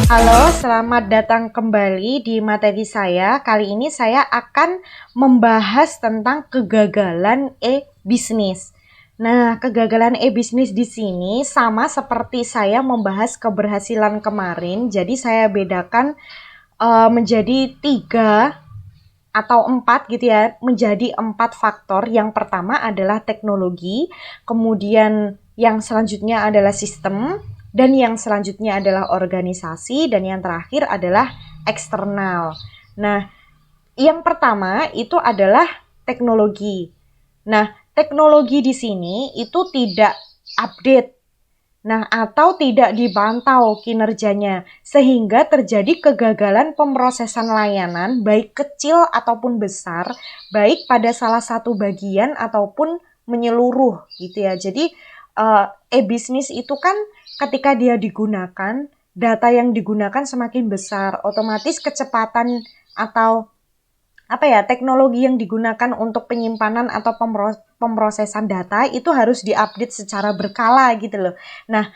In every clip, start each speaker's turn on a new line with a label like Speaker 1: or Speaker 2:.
Speaker 1: Halo, selamat datang kembali di materi saya. Kali ini saya akan membahas tentang kegagalan e-bisnis. Nah, kegagalan e-bisnis di sini sama seperti saya membahas keberhasilan kemarin. Jadi saya bedakan menjadi 3 atau 4 gitu ya, menjadi 4 faktor. Yang pertama adalah teknologi, kemudian yang selanjutnya adalah sistem, dan yang selanjutnya adalah organisasi, dan yang terakhir adalah eksternal. Nah, yang pertama itu adalah teknologi. Nah, teknologi di sini itu tidak update. Nah, atau tidak dipantau kinerjanya, sehingga terjadi kegagalan pemrosesan layanan, baik kecil ataupun besar, baik pada salah satu bagian ataupun menyeluruh gitu ya. Jadi, e-bisnis itu kan ketika dia digunakan, data yang digunakan semakin besar, otomatis kecepatan atau teknologi yang digunakan untuk penyimpanan atau pemrosesan data itu harus diupdate secara berkala gitu loh. Nah,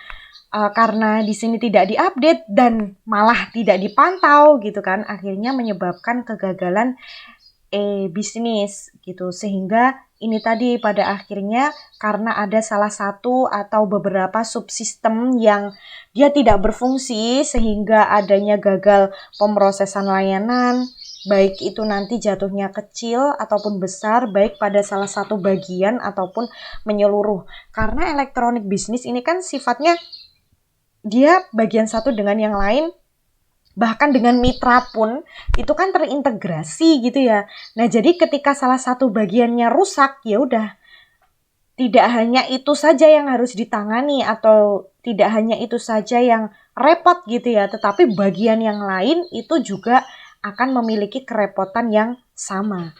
Speaker 1: karena di sini tidak diupdate dan malah tidak dipantau gitu kan, akhirnya menyebabkan kegagalan bisnis gitu. Sehingga ini tadi pada akhirnya karena ada salah satu atau beberapa subsistem yang dia tidak berfungsi sehingga adanya gagal pemrosesan layanan, baik itu nanti jatuhnya kecil ataupun besar, baik pada salah satu bagian ataupun menyeluruh. Karena elektronik bisnis ini kan sifatnya dia bagian satu dengan yang lain, bahkan dengan mitra pun itu kan terintegrasi gitu ya. Nah, jadi ketika salah satu bagiannya rusak, ya udah, tidak hanya itu saja yang harus ditangani atau tidak hanya itu saja yang repot gitu ya, tetapi bagian yang lain itu juga akan memiliki kerepotan yang sama.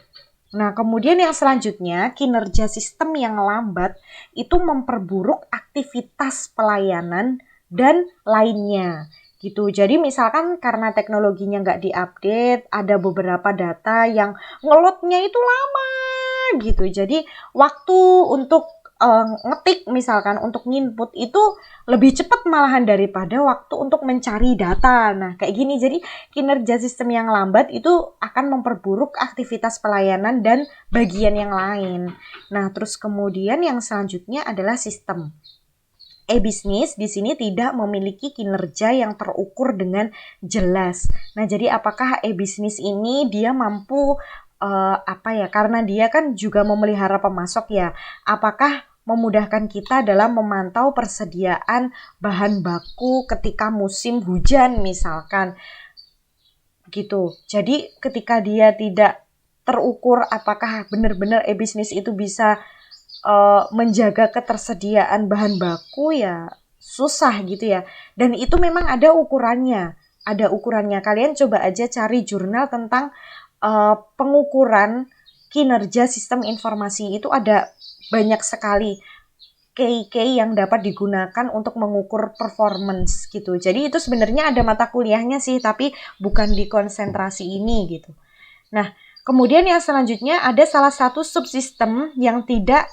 Speaker 1: Nah, kemudian yang selanjutnya, kinerja sistem yang lambat itu memperburuk aktivitas pelayanan dan lainnya gitu. Jadi misalkan karena teknologinya nggak diupdate, ada beberapa data yang ngelotnya itu lama gitu. Jadi waktu untuk ngetik misalkan untuk input itu lebih cepat malahan daripada waktu untuk mencari data. Nah, kayak gini. Jadi kinerja sistem yang lambat itu akan memperburuk aktivitas pelayanan dan bagian yang lain. Nah, terus kemudian yang selanjutnya adalah sistem. E-bisnis di sini tidak memiliki kinerja yang terukur dengan jelas. Nah, jadi apakah e-bisnis ini dia mampu karena dia kan juga memelihara pemasok ya. Apakah memudahkan kita dalam memantau persediaan bahan baku ketika musim hujan misalkan gitu. Jadi ketika dia tidak terukur apakah benar-benar e-bisnis itu bisa menjaga ketersediaan bahan baku, ya susah gitu ya. Dan itu memang ada ukurannya. Ada ukurannya. Kalian coba aja cari jurnal tentang pengukuran kinerja sistem informasi. Itu ada banyak sekali KI yang dapat digunakan untuk mengukur performance gitu. Jadi itu sebenarnya ada mata kuliahnya sih, tapi bukan di konsentrasi ini gitu. Nah, kemudian yang selanjutnya ada salah satu subsistem yang tidak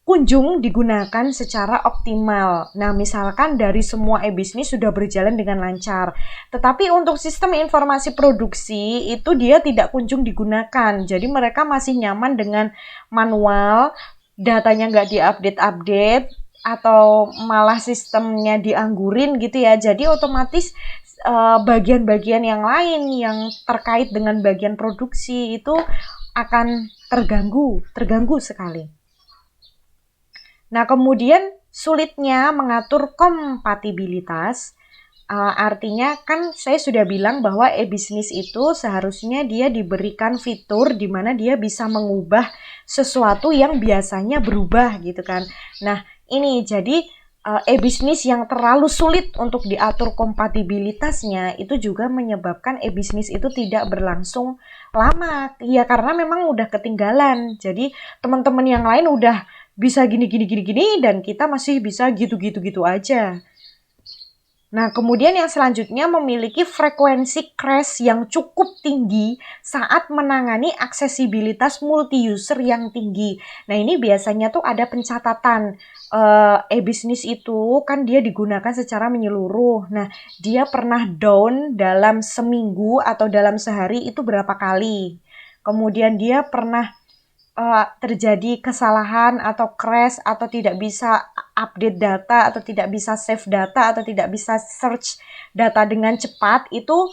Speaker 1: kunjung digunakan secara optimal. Nah, misalkan dari semua e-bisnis sudah berjalan dengan lancar, tetapi untuk sistem informasi produksi itu dia tidak kunjung digunakan. Jadi mereka masih nyaman dengan manual, datanya nggak diupdate-update, atau malah sistemnya dianggurin gitu ya. Jadi otomatis bagian-bagian yang lain yang terkait dengan bagian produksi itu akan terganggu sekali. Nah, kemudian sulitnya mengatur kompatibilitas, artinya kan saya sudah bilang bahwa e-bisnis itu seharusnya dia diberikan fitur di mana dia bisa mengubah sesuatu yang biasanya berubah gitu kan. Nah, ini jadi e-bisnis yang terlalu sulit untuk diatur kompatibilitasnya itu juga menyebabkan e-bisnis itu tidak berlangsung lama. Ya karena memang udah ketinggalan. Jadi teman-teman yang lain udah bisa gini dan kita masih bisa gitu aja. Nah, kemudian yang selanjutnya memiliki frekuensi crash yang cukup tinggi saat menangani aksesibilitas multi-user yang tinggi. Nah, ini biasanya tuh ada pencatatan. E-bisnis itu kan dia digunakan secara menyeluruh. Nah, dia pernah down dalam seminggu atau dalam sehari itu berapa kali. Kemudian dia pernah terjadi kesalahan atau crash atau tidak bisa update data atau tidak bisa save data atau tidak bisa search data dengan cepat itu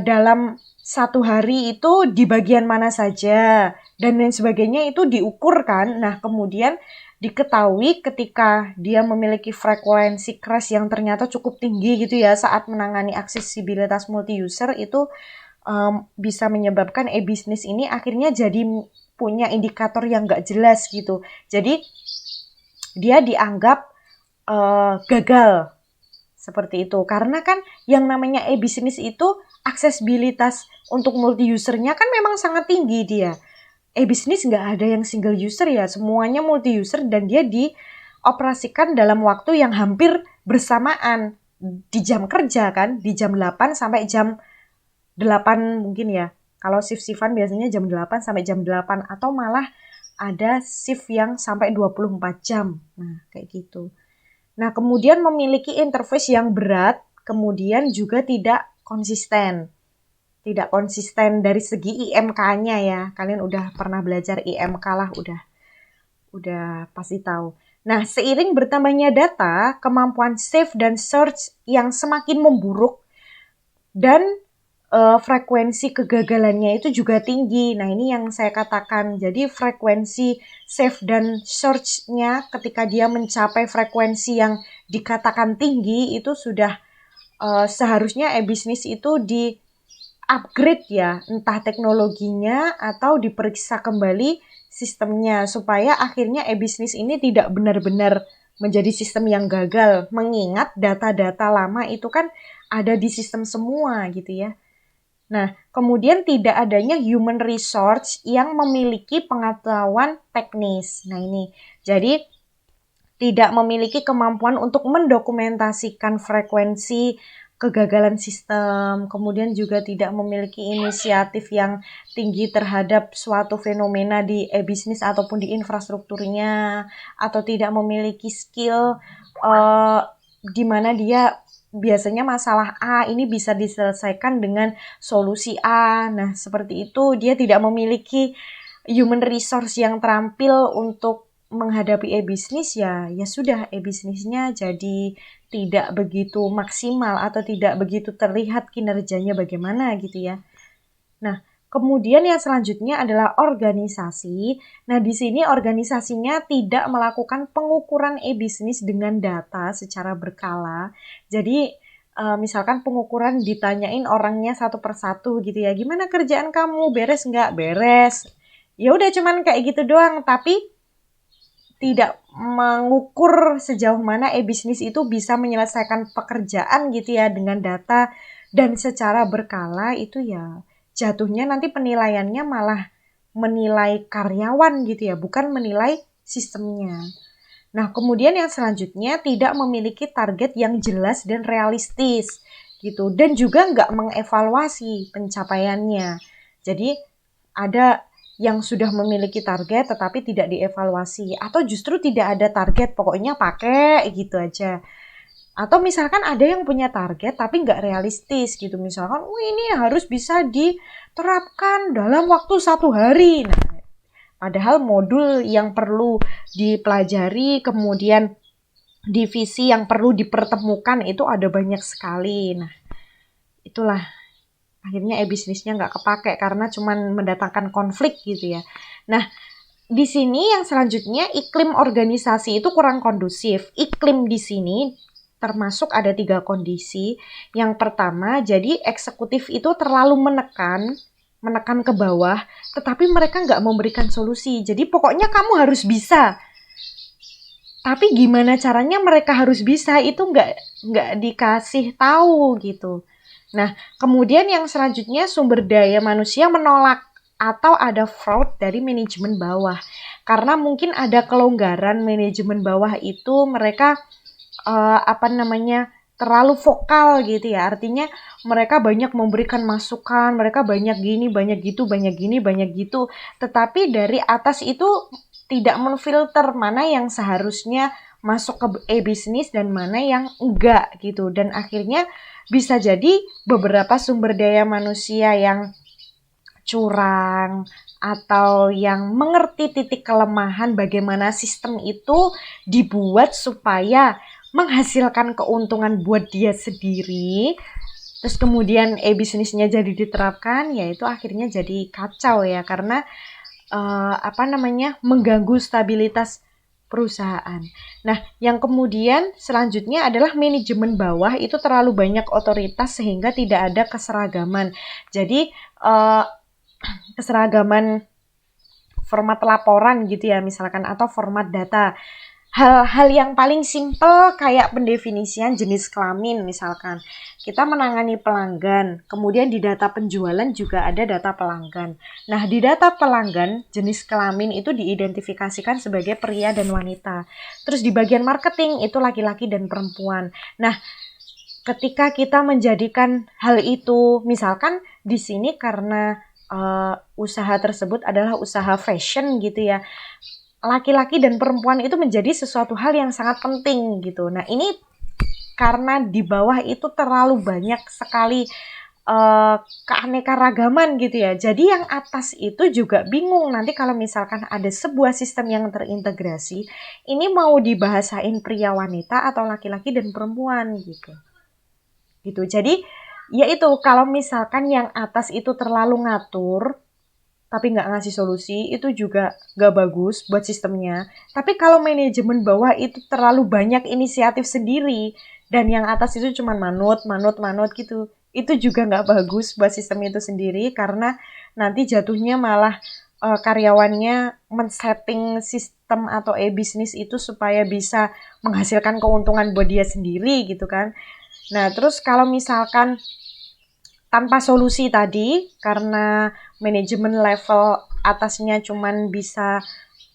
Speaker 1: dalam satu hari itu di bagian mana saja dan lain sebagainya itu diukur kan. Nah, kemudian diketahui ketika dia memiliki frekuensi crash yang ternyata cukup tinggi gitu ya saat menangani aksesibilitas multi user itu bisa menyebabkan e-bisnis ini akhirnya jadi punya indikator yang nggak jelas gitu. Jadi dia dianggap gagal seperti itu. Karena kan yang namanya e-bisnis itu aksesibilitas untuk multi usernya kan memang sangat tinggi dia. E-bisnis nggak ada yang single user ya, semuanya multi user dan dia dioperasikan dalam waktu yang hampir bersamaan di jam kerja kan, di jam 8 sampai jam 8 mungkin ya. Kalau shift-shiftan biasanya jam 8 sampai jam 8 atau malah ada shift yang sampai 24 jam. Nah, kayak gitu. Nah, kemudian memiliki interface yang berat, kemudian juga tidak konsisten. Tidak konsisten dari segi IMK-nya ya. Kalian udah pernah belajar IMK lah, udah pasti tahu. Nah, seiring bertambahnya data, kemampuan save dan search yang semakin memburuk dan frekuensi kegagalannya itu juga tinggi. Nah, ini yang saya katakan. Jadi frekuensi save dan search-nya ketika dia mencapai frekuensi yang dikatakan tinggi itu sudah seharusnya e-bisnis itu di upgrade ya, entah teknologinya atau diperiksa kembali sistemnya supaya akhirnya e-bisnis ini tidak benar-benar menjadi sistem yang gagal, mengingat data-data lama itu kan ada di sistem semua gitu ya. Nah, kemudian tidak adanya human resource yang memiliki pengetahuan teknis. Nah, ini jadi tidak memiliki kemampuan untuk mendokumentasikan frekuensi kegagalan sistem, kemudian juga tidak memiliki inisiatif yang tinggi terhadap suatu fenomena di e-bisnis ataupun di infrastrukturnya, atau tidak memiliki skill di mana dia biasanya masalah A ini bisa diselesaikan dengan solusi A. Nah, seperti itu dia tidak memiliki human resource yang terampil untuk menghadapi e-bisnis ya sudah e-bisnisnya jadi tidak begitu maksimal atau tidak begitu terlihat kinerjanya bagaimana gitu ya. Nah, kemudian yang selanjutnya adalah organisasi. Nah, di sini organisasinya tidak melakukan pengukuran e-bisnis dengan data secara berkala. Jadi, misalkan pengukuran ditanyain orangnya satu persatu gitu ya. Gimana kerjaan kamu? Beres nggak? Beres. Ya udah cuman kayak gitu doang, tapi tidak mengukur sejauh mana e-bisnis itu bisa menyelesaikan pekerjaan gitu ya dengan data dan secara berkala itu ya jatuhnya nanti penilaiannya malah menilai karyawan gitu ya, bukan menilai sistemnya. Nah, kemudian yang selanjutnya tidak memiliki target yang jelas dan realistis gitu, dan juga nggak mengevaluasi pencapaiannya. Jadi ada yang sudah memiliki target tetapi tidak dievaluasi, atau justru tidak ada target, pokoknya pakai gitu aja. Atau misalkan ada yang punya target tapi nggak realistis gitu. Misalkan, ini harus bisa diterapkan dalam waktu 1 hari. Nah, padahal modul yang perlu dipelajari, kemudian divisi yang perlu dipertemukan itu ada banyak sekali. Nah, itulah akhirnya e-bisnisnya nggak kepake karena cuman mendatangkan konflik gitu ya. Nah, di sini yang selanjutnya iklim organisasi itu kurang kondusif. Iklim di sini termasuk ada 3 kondisi. Yang pertama, jadi eksekutif itu terlalu menekan ke bawah, tetapi mereka nggak memberikan solusi. Jadi pokoknya kamu harus bisa. Tapi gimana caranya mereka harus bisa itu nggak dikasih tahu gitu. Nah, kemudian yang selanjutnya sumber daya manusia menolak atau ada fraud dari manajemen bawah. Karena mungkin ada kelonggaran manajemen bawah itu mereka terlalu vokal gitu ya. Artinya mereka banyak memberikan masukan, mereka banyak gini, banyak gitu, banyak gini, banyak gitu. Tetapi dari atas itu tidak menfilter mana yang seharusnya masuk ke e-bisnis dan mana yang enggak gitu. Dan akhirnya bisa jadi beberapa sumber daya manusia yang curang atau yang mengerti titik kelemahan bagaimana sistem itu dibuat supaya menghasilkan keuntungan buat dia sendiri, terus kemudian e-bisnisnya jadi diterapkan, ya itu akhirnya jadi kacau ya, karena mengganggu stabilitas perusahaan. Nah, yang kemudian selanjutnya adalah manajemen bawah itu terlalu banyak otoritas sehingga tidak ada keseragaman. Jadi keseragaman format laporan gitu ya misalkan, atau format data. Hal-hal yang paling simpel kayak pendefinisian jenis kelamin misalkan. Kita menangani pelanggan, kemudian di data penjualan juga ada data pelanggan. Nah, di data pelanggan, jenis kelamin itu diidentifikasikan sebagai pria dan wanita. Terus di bagian marketing itu laki-laki dan perempuan. Nah, ketika kita menjadikan hal itu, misalkan di sini karena usaha tersebut adalah usaha fashion gitu ya, laki-laki dan perempuan itu menjadi sesuatu hal yang sangat penting gitu. Nah, ini karena di bawah itu terlalu banyak sekali keanekaragaman gitu ya. Jadi yang atas itu juga bingung nanti kalau misalkan ada sebuah sistem yang terintegrasi, ini mau dibahasain pria wanita atau laki-laki dan perempuan gitu. Jadi ya itu, kalau misalkan yang atas itu terlalu ngatur tapi nggak ngasih solusi, itu juga nggak bagus buat sistemnya. Tapi kalau manajemen bawah itu terlalu banyak inisiatif sendiri, dan yang atas itu cuma manut gitu, itu juga nggak bagus buat sistem itu sendiri, karena nanti jatuhnya malah karyawannya men-setting sistem atau e-bisnis itu supaya bisa menghasilkan keuntungan buat dia sendiri gitu kan. Nah, terus kalau misalkan tanpa solusi tadi, karena manajemen level atasnya cuman bisa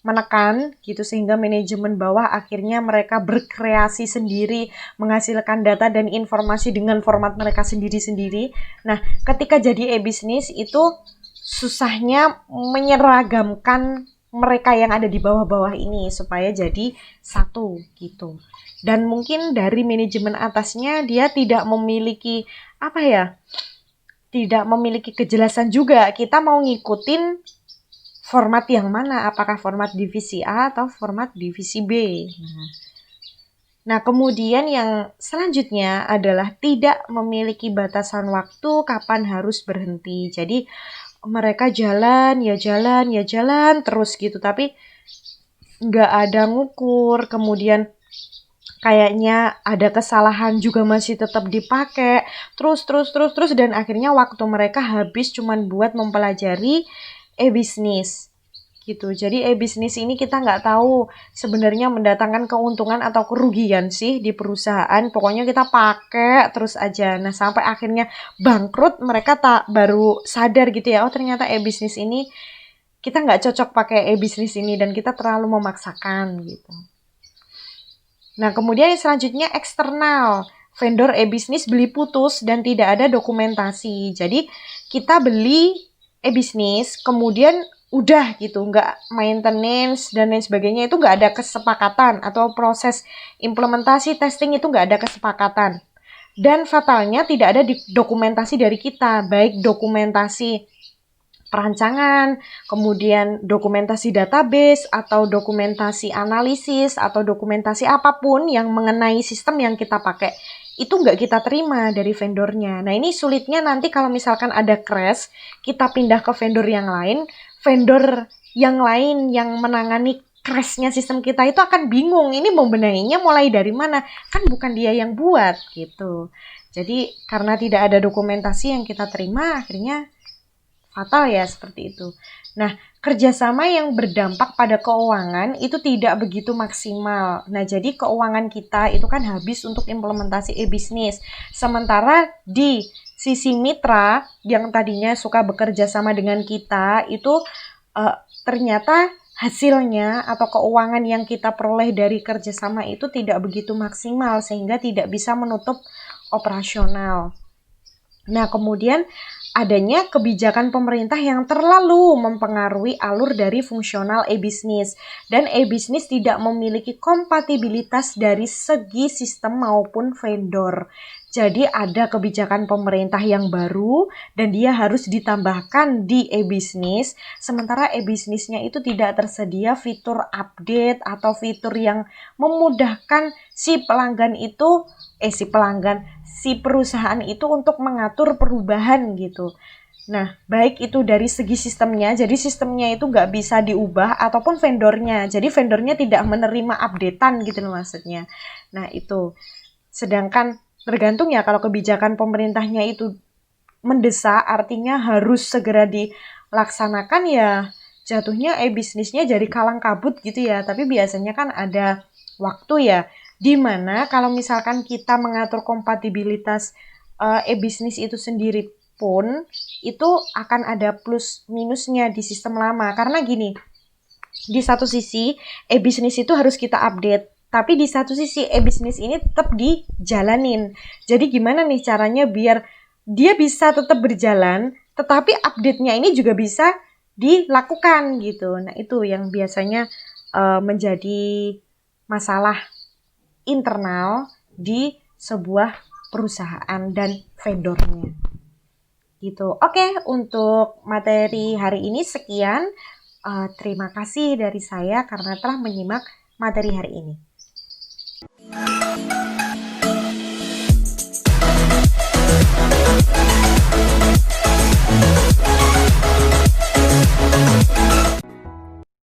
Speaker 1: menekan gitu, sehingga manajemen bawah akhirnya mereka berkreasi sendiri, menghasilkan data dan informasi dengan format mereka sendiri-sendiri. Nah, ketika jadi e-bisnis itu susahnya menyeragamkan mereka yang ada di bawah-bawah ini supaya jadi satu gitu. Dan mungkin dari manajemen atasnya dia tidak memiliki tidak memiliki kejelasan juga, kita mau ngikutin format yang mana, apakah format divisi A atau format divisi B. Nah, kemudian yang selanjutnya adalah tidak memiliki batasan waktu kapan harus berhenti. Jadi mereka jalan terus gitu, tapi nggak ada ngukur, kemudian kayaknya ada kesalahan juga masih tetap dipakai, terus, dan akhirnya waktu mereka habis cuman buat mempelajari e-bisnis gitu. Jadi e-bisnis ini kita nggak tahu sebenarnya mendatangkan keuntungan atau kerugian sih di perusahaan, pokoknya kita pakai terus aja. Nah, sampai akhirnya bangkrut, mereka baru sadar gitu ya, oh ternyata e-bisnis ini kita nggak cocok pakai e-bisnis ini dan kita terlalu memaksakan gitu. Nah, kemudian yang selanjutnya eksternal. Vendor e-bisnis beli putus dan tidak ada dokumentasi. Jadi kita beli e-bisnis, kemudian udah gitu, nggak maintenance dan lain sebagainya, itu nggak ada kesepakatan, atau proses implementasi testing itu nggak ada kesepakatan. Dan fatalnya tidak ada dokumentasi dari kita, baik dokumentasi perancangan, kemudian dokumentasi database, atau dokumentasi analisis, atau dokumentasi apapun yang mengenai sistem yang kita pakai, itu nggak kita terima dari vendornya. Nah, ini sulitnya nanti kalau misalkan ada crash, kita pindah ke vendor yang lain yang menangani crashnya sistem kita itu akan bingung, ini mau benahinya mulai dari mana, kan bukan dia yang buat gitu. Jadi karena tidak ada dokumentasi yang kita terima, akhirnya fatal ya, seperti itu. Nah, kerjasama yang berdampak pada keuangan itu tidak begitu maksimal. Nah, jadi keuangan kita itu kan habis untuk implementasi e-bisnis. Sementara di sisi mitra yang tadinya suka bekerja sama dengan kita itu ternyata hasilnya atau keuangan yang kita peroleh dari kerjasama itu tidak begitu maksimal sehingga tidak bisa menutup operasional. Nah, kemudian adanya kebijakan pemerintah yang terlalu mempengaruhi alur dari fungsional e-bisnis, dan e-bisnis tidak memiliki kompatibilitas dari segi sistem maupun vendor. Jadi ada kebijakan pemerintah yang baru dan dia harus ditambahkan di e-bisnis, sementara e-bisnisnya itu tidak tersedia fitur update atau fitur yang memudahkan si pelanggan itu si perusahaan itu untuk mengatur perubahan gitu. Nah, baik itu dari segi sistemnya, jadi sistemnya itu nggak bisa diubah, ataupun vendornya, jadi vendornya tidak menerima updatean gitu loh maksudnya. Nah, itu. Sedangkan tergantung ya, kalau kebijakan pemerintahnya itu mendesak, artinya harus segera dilaksanakan, ya jatuhnya bisnisnya jadi kalang kabut gitu ya. Tapi biasanya kan ada waktu ya, dimana kalau misalkan kita mengatur kompatibilitas e-bisnis itu sendiri pun, itu akan ada plus minusnya di sistem lama. Karena gini, di satu sisi e-bisnis itu harus kita update, tapi di satu sisi e-bisnis ini tetap dijalanin. Jadi gimana nih caranya biar dia bisa tetap berjalan, tetapi update-nya ini juga bisa dilakukan gitu. Nah, itu yang biasanya menjadi masalah internal di sebuah perusahaan dan vendornya. Gitu. Oke, untuk materi hari ini sekian. Terima kasih dari saya karena telah menyimak materi hari ini.